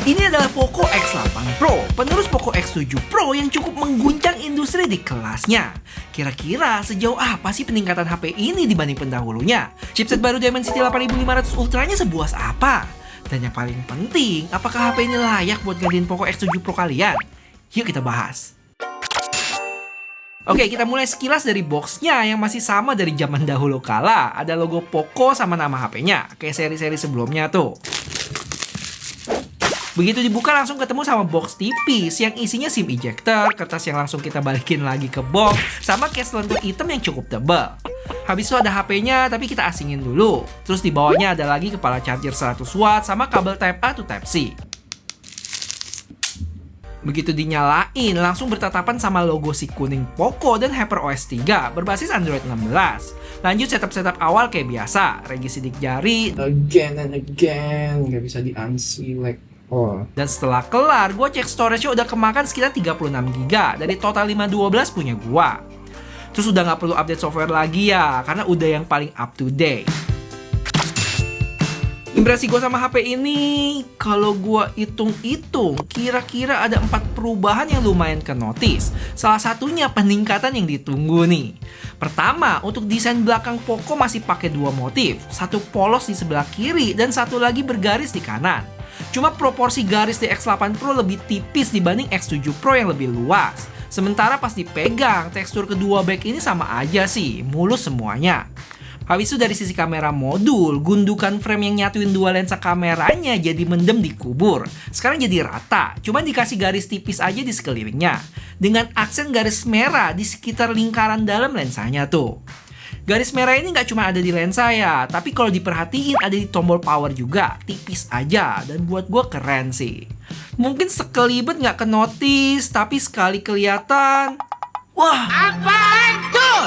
Ini adalah Poco X8 Pro, penerus Poco X7 Pro yang cukup mengguncang industri di kelasnya. Kira-kira sejauh apa sih peningkatan HP ini dibanding pendahulunya? Chipset baru Dimensity 8500 Ultra-nya sebuas apa? Dan yang paling penting, apakah HP ini layak buat gantiin Poco X7 Pro kalian? Yuk kita bahas. Oke, kita mulai sekilas dari boxnya yang masih sama dari zaman dahulu kala. Ada logo Poco sama nama HP-nya, kayak seri-seri sebelumnya tuh. Begitu dibuka langsung ketemu sama box tipis yang isinya SIM ejector, kertas yang langsung kita balikin lagi ke box, sama case lentur hitam yang cukup tebal. Habis itu ada HP-nya tapi kita asingin dulu. Terus di bawahnya ada lagi kepala charger 100 watt sama kabel Type A to Type C. Begitu dinyalain, langsung bertatapan sama logo si kuning Poco dan HyperOS 3 berbasis Android 16. Lanjut setup awal kayak biasa, regi sidik jari. Again and again, nggak bisa di-unselect. Dan setelah kelar, gue cek storage-nya udah kemakan sekitar 36GB dari total 512 punya gue. Terus udah nggak perlu update software lagi ya, karena udah yang paling up to date. Impresi gue sama HP ini, kalau gue hitung-hitung, kira-kira ada 4 perubahan yang lumayan ke notice. Salah satunya peningkatan yang ditunggu nih. Pertama, untuk desain belakang Poco masih pakai 2 motif. Satu polos di sebelah kiri dan satu lagi bergaris di kanan. Cuma proporsi garis di X8 Pro lebih tipis dibanding X7 Pro yang lebih luas. Sementara pas dipegang, tekstur kedua back ini sama aja sih, mulus semuanya. Habis itu dari sisi kamera modul, gundukan frame yang nyatuin dua lensa kameranya jadi mendem di kubur. Sekarang jadi rata, cuma dikasih garis tipis aja di sekelilingnya. Dengan aksen garis merah di sekitar lingkaran dalam lensanya tuh. Garis merah ini nggak cuma ada di lensa ya, tapi kalau diperhatiin ada di tombol power juga, tipis aja, dan buat gue keren sih. Mungkin sekelibet nggak ke-notice, tapi sekali kelihatan, wah, apaan tuh?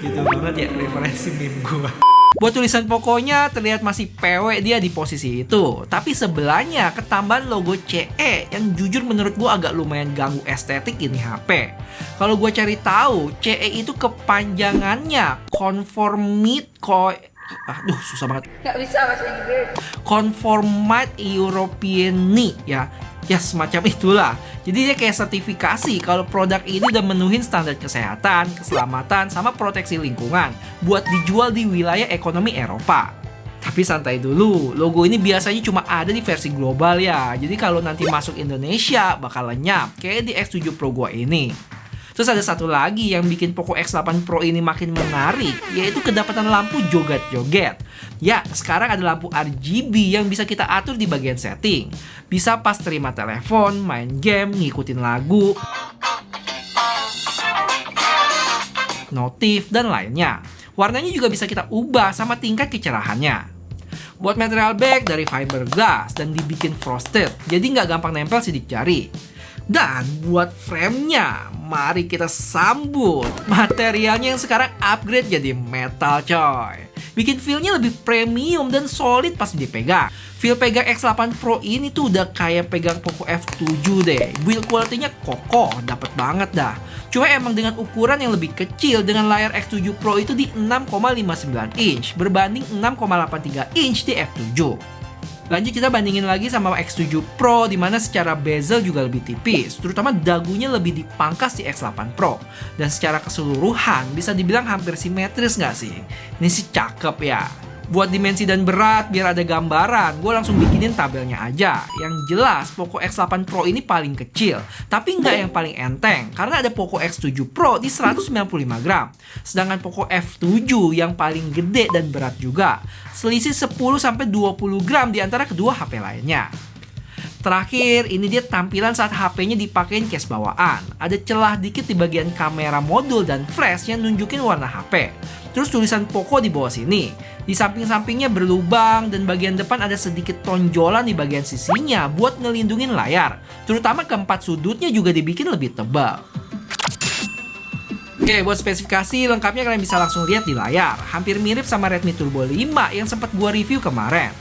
Gitu banget ya referensi meme gue. Buat tulisan Poconya terlihat masih PW dia di posisi itu. Tapi sebelahnya ketambahan logo CE yang jujur menurut gue agak lumayan ganggu estetik ini HP. Kalau gue cari tahu, CE itu kepanjangannya susah banget. Nggak bisa bahasa Inggris. Conformite Europeani ya. Ya semacam itulah. Jadi dia kayak sertifikasi kalau produk ini udah menuhin standar kesehatan, keselamatan, sama proteksi lingkungan buat dijual di wilayah ekonomi Eropa. Tapi santai dulu, logo ini biasanya cuma ada di versi global ya. Jadi kalau nanti masuk Indonesia bakal lenyap kayak di X7 Pro gua ini. Terus ada satu lagi yang bikin Poco X8 Pro ini makin menarik, yaitu kedapatan lampu joget-joget. Ya, sekarang ada lampu RGB yang bisa kita atur di bagian setting. Bisa pas terima telepon, main game, ngikutin lagu, notif, dan lainnya. Warnanya juga bisa kita ubah sama tingkat kecerahannya. Buat material back dari fiberglass dan dibikin frosted, jadi nggak gampang nempel sidik jari. Dan buat framenya, mari kita sambut materialnya yang sekarang upgrade jadi metal coy. Bikin feel-nya lebih premium dan solid pas dipegang. Feel pegang X8 Pro ini tuh udah kayak pegang Poco F7 deh. Build quality-nya kokoh, dapet banget dah. Cuma emang dengan ukuran yang lebih kecil dengan layar X7 Pro itu di 6,59 inch berbanding 6,83 inch di F7. Lanjut kita bandingin lagi sama X7 Pro di mana secara bezel juga lebih tipis, terutama dagunya lebih dipangkas di X8 Pro. Dan secara keseluruhan bisa dibilang hampir simetris nggak sih? Ini sih cakep ya. Buat dimensi dan berat biar ada gambaran, gue langsung bikinin tabelnya aja. Yang jelas Poco X8 Pro ini paling kecil, tapi nggak yang paling enteng karena ada Poco X7 Pro di 195 gram. Sedangkan Poco F7 yang paling gede dan berat juga, selisih 10-20 gram di antara kedua HP lainnya. Terakhir, ini dia tampilan saat HP-nya dipakein case bawaan. Ada celah dikit di bagian kamera modul dan flash yang nunjukin warna HP. Terus tulisan Poco di bawah sini. Di samping-sampingnya berlubang dan bagian depan ada sedikit tonjolan di bagian sisinya buat ngelindungin layar. Terutama keempat sudutnya juga dibikin lebih tebal. Oke, buat spesifikasi lengkapnya kalian bisa langsung lihat di layar. Hampir mirip sama Redmi Turbo 5 yang sempat gua review kemarin.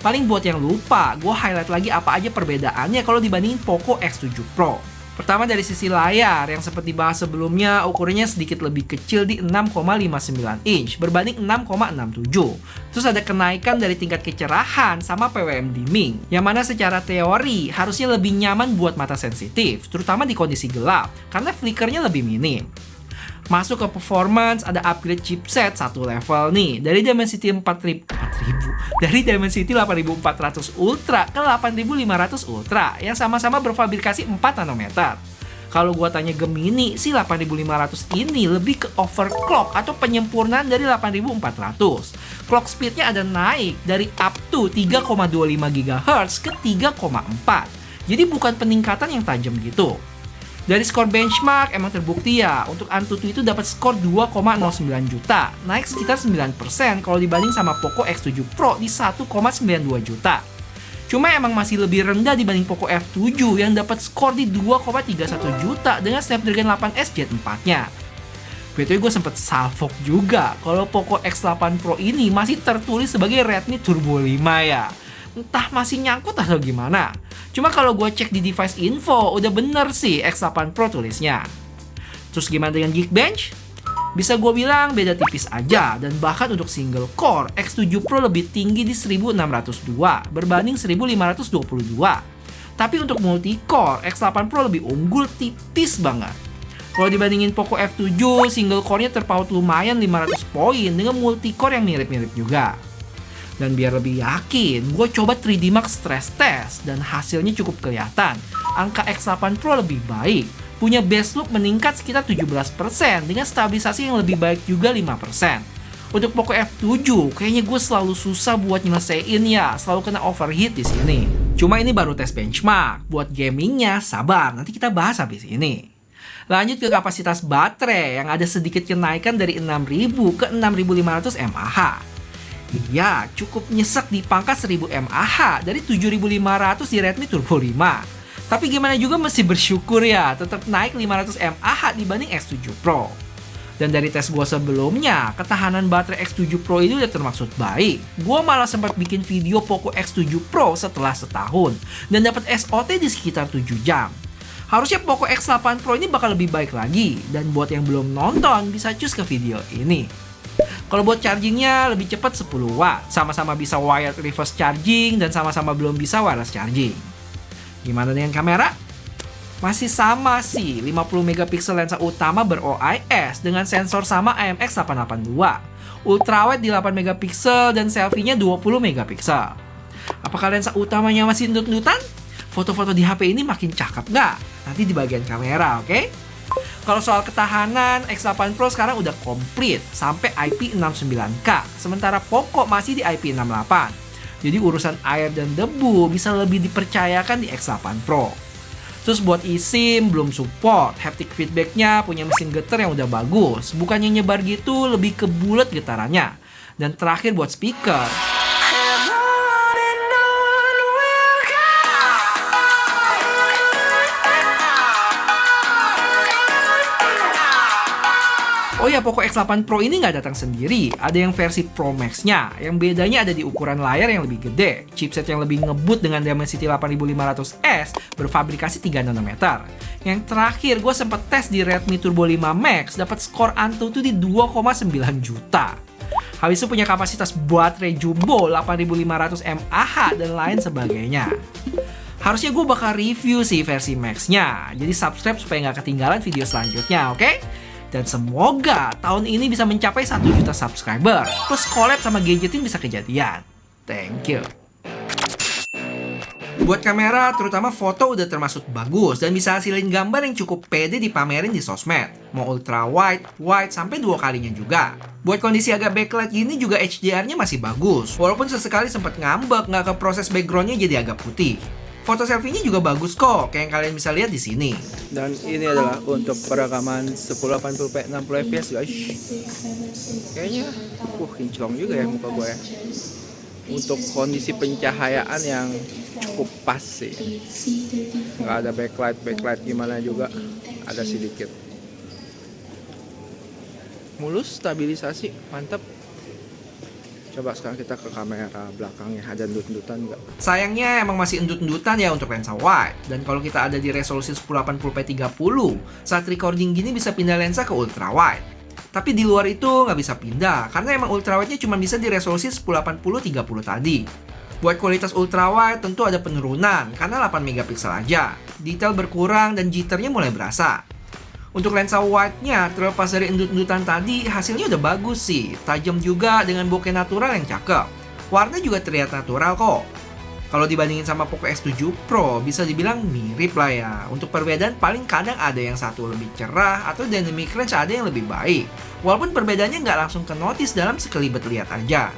Paling buat yang lupa, gue highlight lagi apa aja perbedaannya kalau dibandingin Poco X7 Pro. Pertama dari sisi layar, yang seperti dibahas sebelumnya, ukurannya sedikit lebih kecil di 6,59 inch berbanding 6,67. Terus ada kenaikan dari tingkat kecerahan sama PWM dimming, yang mana secara teori harusnya lebih nyaman buat mata sensitif, terutama di kondisi gelap, karena flickernya lebih minim. Masuk ke performance, ada upgrade chipset satu level nih, dari Dimensity 8400 Ultra ke 8500 Ultra yang sama-sama berfabrikasi 4 nanometer. Kalau gua tanya Gemini, si 8500 ini lebih ke overclock atau penyempurnaan dari 8400. Clock speednya ada naik dari up to 3,25 GHz ke 3,4. Jadi bukan peningkatan yang tajam gitu. Dari skor benchmark emang terbukti ya, untuk Antutu itu dapat skor 2,09 juta, naik sekitar 9% kalau dibanding sama Poco X7 Pro di 1,92 juta. Cuma emang masih lebih rendah dibanding Poco F7 yang dapat skor di 2,31 juta dengan Snapdragon 8S Gen 4-nya. BTW gue sempet salfok juga kalau Poco X8 Pro ini masih tertulis sebagai Redmi Turbo 5 ya. Entah masih nyangkut atau gimana. Cuma kalau gue cek di device info, udah bener sih X8 Pro tulisnya. Terus gimana dengan Geekbench? Bisa gue bilang beda tipis aja, dan bahkan untuk single core, X7 Pro lebih tinggi di 1602 berbanding 1522. Tapi untuk multi-core, X8 Pro lebih unggul tipis banget. Kalau dibandingin Poco F7, single core-nya terpaut lumayan 500 poin dengan multi-core yang mirip-mirip juga. Dan biar lebih yakin, gue coba 3D Max stress test dan hasilnya cukup kelihatan. Angka X8 Pro lebih baik, punya base loop meningkat sekitar 17% dengan stabilisasi yang lebih baik juga 5%. Untuk Poco F7, kayaknya gue selalu susah buat nyelesain ya, selalu kena overheat di sini. Cuma ini baru tes benchmark, buat gamingnya sabar, nanti kita bahas habis ini. Lanjut ke kapasitas baterai yang ada sedikit kenaikan dari 6000 ke 6500 mAh. Iya, cukup nyesek di pangkat 1000 mAh dari 7500 di Redmi Turbo 5. Tapi gimana juga mesti bersyukur ya, tetap naik 500 mAh dibanding X7 Pro. Dan dari tes gua sebelumnya, ketahanan baterai X7 Pro ini udah termaksud baik. Gua malah sempat bikin video Poco X7 Pro setelah setahun dan dapat SOT di sekitar 7 jam. Harusnya Poco X8 Pro ini bakal lebih baik lagi, dan buat yang belum nonton bisa cus ke video ini. Kalau buat chargingnya lebih cepat 10 watt, sama-sama bisa wired reverse charging dan sama-sama belum bisa wireless charging. Gimana dengan kamera? Masih sama sih, 50 megapiksel lensa utama ber-OIS dengan sensor sama IMX882, ultrawide di 8 megapiksel dan selfie-nya 20 megapiksel. Apakah lensa utamanya masih ndut-ndutan? Foto-foto di HP ini makin cakep nggak? Nanti di bagian kamera, oke? Kalau soal ketahanan, X8 Pro sekarang udah komplit sampai IP69K, sementara Poco masih di IP68. Jadi urusan air dan debu bisa lebih dipercayakan di X8 Pro. Terus buat eSIM belum support, haptic feedbacknya punya mesin getar yang udah bagus, bukannya nyebar gitu, lebih ke bulat getarannya. Dan terakhir buat speaker, oh ya, Poco X8 Pro ini nggak datang sendiri. Ada yang versi Pro Max-nya. Yang bedanya ada di ukuran layar yang lebih gede, chipset yang lebih ngebut dengan Dimensity 8500S berfabrikasi 3 nanometer. Yang terakhir, gue sempet tes di Redmi Turbo 5 Max, dapat skor Antutu di 2,9 juta. Habis itu punya kapasitas baterai jumbo 8500 mAh dan lain sebagainya. Harusnya gue bakal review sih versi Max-nya. Jadi subscribe supaya nggak ketinggalan video selanjutnya, oke? Dan semoga tahun ini bisa mencapai 1 juta subscriber. Plus collab sama Gadgetin bisa kejadian. Thank you. Buat kamera, terutama foto udah termasuk bagus dan bisa hasilin gambar yang cukup pede dipamerin di sosmed. Mau ultra wide, wide, sampai 2 kalinya juga. Buat kondisi agak backlight gini juga HDR-nya masih bagus. Walaupun sesekali sempat ngambek, nggak ke proses background-nya jadi agak putih. Foto selfie-nya juga bagus kok, kayak yang kalian bisa lihat di sini. Dan ini adalah untuk perekaman 1080p 60 fps guys. Kayaknya kinclong juga ya muka gue ya. Untuk kondisi pencahayaan yang cukup pas sih. Nggak ada backlight gimana juga, ada sedikit. Mulus, stabilisasi, mantap. Coba sekarang kita ke kamera belakangnya, ada endut-endutan nggak? Sayangnya emang masih endut-endutan ya untuk lensa wide. Dan kalau kita ada di resolusi 1080p 30, saat recording gini bisa pindah lensa ke ultra wide. Tapi di luar itu nggak bisa pindah, karena emang ultra wide-nya cuma bisa di resolusi 1080-30 tadi. Buat kualitas ultra wide tentu ada penurunan, karena 8 megapiksel aja. Detail berkurang dan jitternya mulai berasa. Untuk lensa wide-nya, terlepas dari endut-endutan tadi, hasilnya udah bagus sih. Tajam juga dengan bokeh natural yang cakep. Warna juga terlihat natural kok. Kalau dibandingin sama Poco X7 Pro, bisa dibilang mirip lah ya. Untuk perbedaan paling kadang ada yang satu lebih cerah, atau dynamic range ada yang lebih baik. Walaupun perbedaannya nggak langsung ke notice dalam sekelibet lihat aja.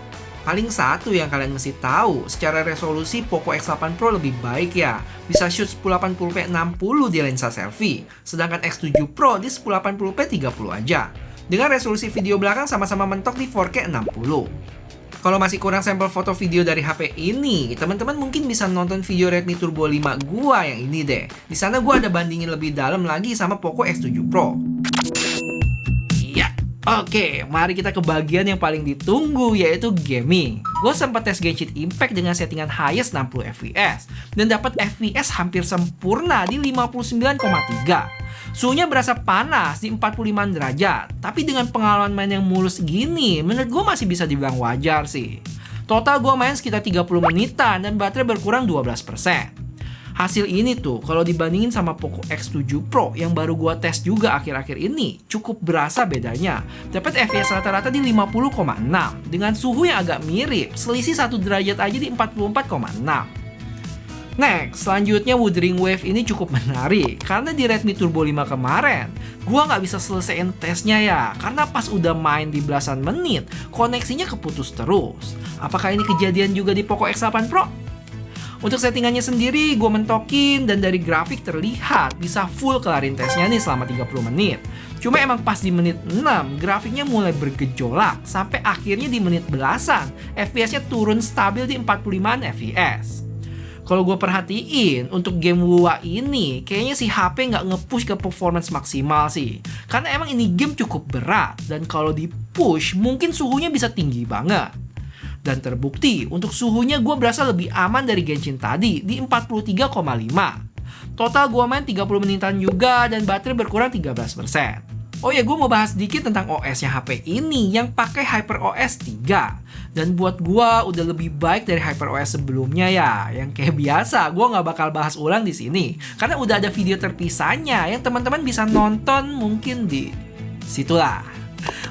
Paling satu yang kalian mesti tahu, secara resolusi Poco X8 Pro lebih baik ya. Bisa shoot 1080p 60 di lensa selfie, sedangkan X7 Pro di 1080p 30 aja. Dengan resolusi video belakang sama-sama mentok di 4K 60. Kalau masih kurang sampel foto video dari HP ini, teman-teman mungkin bisa nonton video Redmi Turbo 5 gua yang ini deh. Di sana gua ada bandingin lebih dalam lagi sama Poco X7 Pro. Oke, mari kita ke bagian yang paling ditunggu, yaitu gaming. Gue sempat tes Genshin Impact dengan settingan highest 60 fps dan dapat FPS hampir sempurna di 59,3. Suhunya berasa panas di 45 derajat, tapi dengan pengalaman main yang mulus gini, menurut gue masih bisa dibilang wajar sih. Total gue main sekitar 30 menitan dan baterai berkurang 12%. Hasil ini tuh kalau dibandingin sama Poco X7 Pro yang baru gua tes juga akhir-akhir ini, cukup berasa bedanya. Dapat FPS rata-rata di 50,6 dengan suhu yang agak mirip, selisih 1 derajat aja di 44,6. Next, selanjutnya Wuthering Wave ini cukup menarik karena di Redmi Turbo 5 kemarin gua nggak bisa selesaiin tesnya ya, karena pas udah main di belasan menit koneksinya keputus terus. Apakah ini kejadian juga di Poco X8 Pro? Untuk settingannya sendiri, gue mentokin dan dari grafik terlihat bisa full kelarin tesnya nih selama 30 menit. Cuma emang pas di menit 6, grafiknya mulai bergejolak sampai akhirnya di menit belasan, FPS-nya turun stabil di 45 fps. Kalau gue perhatiin, untuk game WoA ini, kayaknya si HP nggak nge-push ke performance maksimal sih. Karena emang ini game cukup berat, dan kalau di-push, mungkin suhunya bisa tinggi banget. Dan terbukti, untuk suhunya gue berasa lebih aman dari Genshin tadi, di 43,5. Total gue main 30 menitan juga, dan baterai berkurang 13%. Oh ya, gue mau bahas sedikit tentang OS-nya HP ini, yang pakai HyperOS 3. Dan buat gue udah lebih baik dari HyperOS sebelumnya ya. Yang kayak biasa, gue nggak bakal bahas ulang di sini. Karena udah ada video terpisahnya, yang teman-teman bisa nonton mungkin di situlah.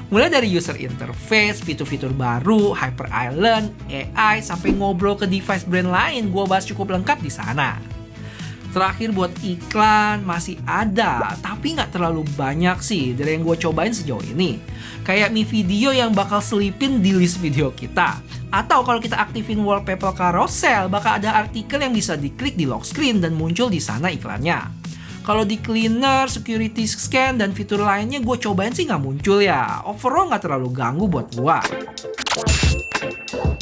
Mulai dari user interface, fitur-fitur baru, Hyper Island, AI, sampai ngobrol ke device brand lain, gue bahas cukup lengkap di sana. Terakhir buat iklan masih ada, tapi nggak terlalu banyak sih dari yang gue cobain sejauh ini. Kayak Mi Video yang bakal selipin di list video kita. Atau kalau kita aktifin wallpaper carousel, bakal ada artikel yang bisa diklik di lock screen dan muncul di sana iklannya. Kalau di cleaner, security scan, dan fitur lainnya gue cobain sih nggak muncul ya. Overall nggak terlalu ganggu buat gue.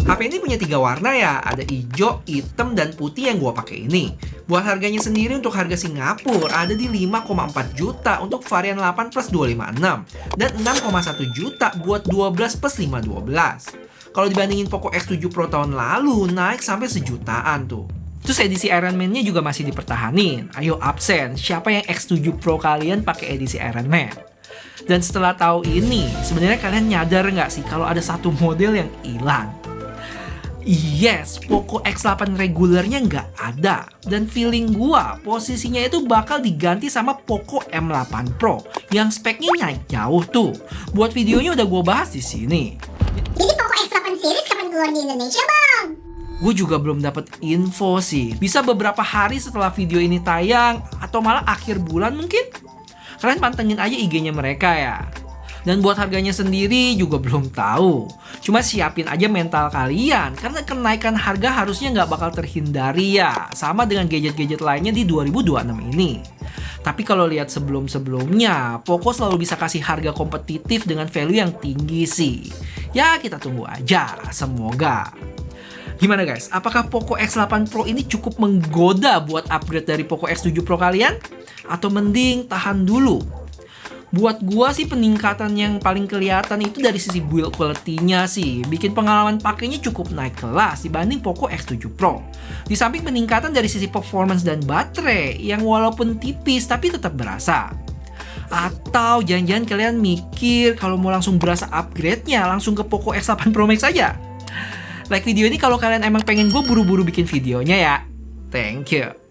HP ini punya 3 warna ya, ada hijau, hitam, dan putih yang gue pakai ini. Buat harganya sendiri untuk harga Singapura ada di 5,4 juta untuk varian 8 plus 256 dan 6,1 juta buat 12 plus 512. Kalau dibandingin Poco X7 Pro tahun lalu naik sampai sejutaan tuh. Terus edisi Iron Man-nya juga masih dipertahanin. Ayo absen, siapa yang X7 Pro kalian pakai edisi Iron Man? Dan setelah tahu ini, sebenarnya kalian nyadar nggak sih kalau ada satu model yang hilang? Yes, Poco X8 regulernya nggak ada. Dan feeling gua, posisinya itu bakal diganti sama Poco M8 Pro yang speknya naik jauh tuh. Buat videonya udah gua bahas di sini. Jadi Poco X8 series kapan keluar di Indonesia, Bang? Gue juga belum dapat info sih. Bisa beberapa hari setelah video ini tayang atau malah akhir bulan mungkin. Kalian pantengin aja IG-nya mereka ya. Dan buat harganya sendiri juga belum tahu. Cuma siapin aja mental kalian karena kenaikan harga harusnya nggak bakal terhindari ya. Sama dengan gadget-gadget lainnya di 2026 ini. Tapi kalau lihat sebelum-sebelumnya, Poco selalu bisa kasih harga kompetitif dengan value yang tinggi sih. Ya kita tunggu aja, semoga. Gimana guys, apakah Poco X8 Pro ini cukup menggoda buat upgrade dari Poco X7 Pro kalian? Atau mending tahan dulu? Buat gua sih peningkatan yang paling kelihatan itu dari sisi build quality-nya sih. Bikin pengalaman pakainya cukup naik kelas dibanding Poco X7 Pro. Di samping peningkatan dari sisi performance dan baterai yang walaupun tipis tapi tetap berasa. Atau jangan-jangan kalian mikir kalau mau langsung berasa upgrade-nya langsung ke Poco X8 Pro Max aja. Like video ini kalau kalian emang pengen gue buru-buru bikin videonya ya. Thank you.